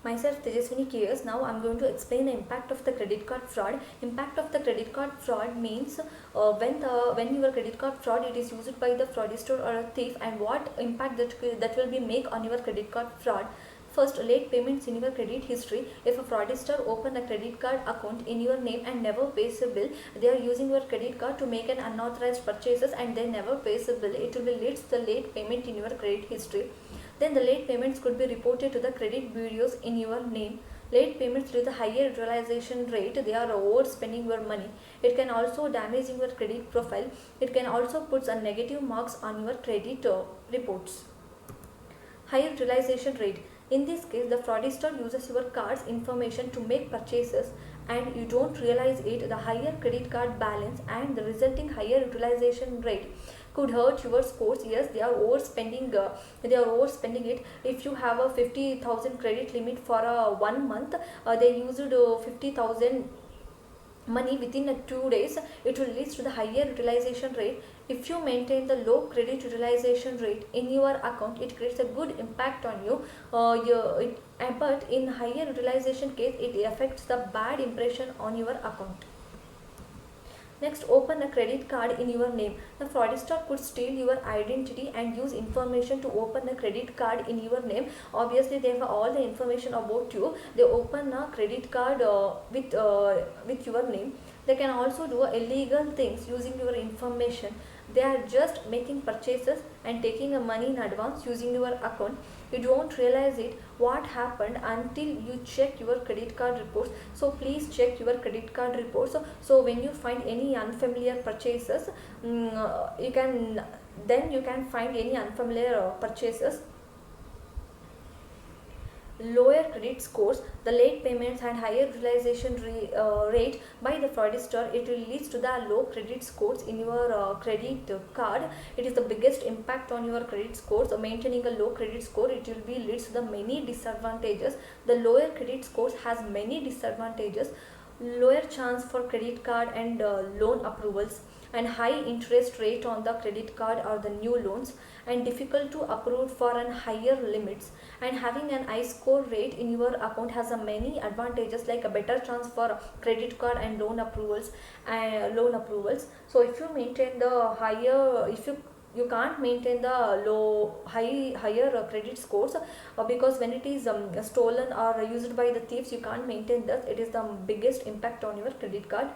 Myself Tejaswini KS. Now I am going to explain the impact of the credit card fraud. Impact of the credit card fraud means when your credit card fraud it is used by the fraudster or a thief, and what impact that will be make on your credit card fraud. First, late payments in your credit history. If a fraudster open a credit card account in your name and never pays a bill, they are using your credit card to make an unauthorized purchases and they never pays a bill. It will be leads to the late payment in your credit history. Then the late payments could be reported to the credit bureaus in your name. Late payments due to the higher utilization rate, they are overspending your money. It can also damage your credit profile. It can also put a negative marks on your credit reports. Higher utilization rate. In this case, the fraudster uses your card's information to make purchases and you don't realize it. The higher credit card balance and the resulting higher utilization rate could hurt your scores. Yes, they are overspending. It. If you have a 50,000 credit limit for 1 month, they used 50,000 money within 2 days. It will lead to the higher utilization rate. If you maintain the low credit utilization rate in your account, it creates a good impact on you. But in higher utilization case, it affects the bad impression on your account. Next, open a credit card in your name. The fraudster could steal your identity and use information to open a credit card in your name. Obviously, they have all the information about you. They open a credit card with your name. They can also do illegal things using your information. They are just making purchases and taking a money in advance using your account. You don't realize it what happened until you check your credit card reports. So please check your credit card reports. So when you find any unfamiliar purchases, you can find any unfamiliar purchases. Lower credit scores, the late payments and higher utilization rate by the fraudster, it will lead to the low credit scores in your credit card. It is the biggest impact on your credit scores. Maintaining a low credit score, it will be leads to the many disadvantages. The lower credit scores has many disadvantages. Lower chance for credit card and loan approvals, and high interest rate on the credit card or the new loans, and difficult to approve for an higher limits. And having an high score rate in your account has a many advantages, like a better chance for credit card and loan approvals. So if you maintain the higher, if you can't maintain the higher credit scores, because when it is stolen or used by the thieves, you can't maintain that. It is the biggest impact on your credit card.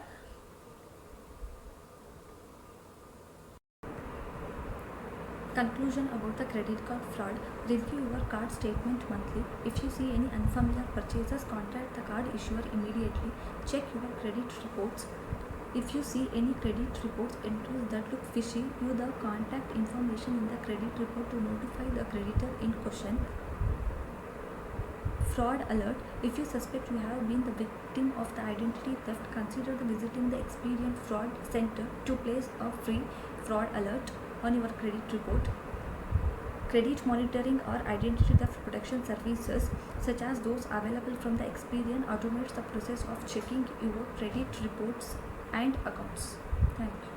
Conclusion about the credit card fraud. Review your card statement monthly. If you see any unfamiliar purchases, contact the card issuer immediately. Check your credit reports. If you see any credit reports entries that look fishy, use the contact information in the credit report to notify the creditor in question. Fraud alert. If you suspect you have been the victim of the identity theft, consider visiting the Experian Fraud Center to place a free fraud alert on your credit report. Credit monitoring or identity theft protection services such as those available from the Experian automates the process of checking your credit reports and accounts. Thank you.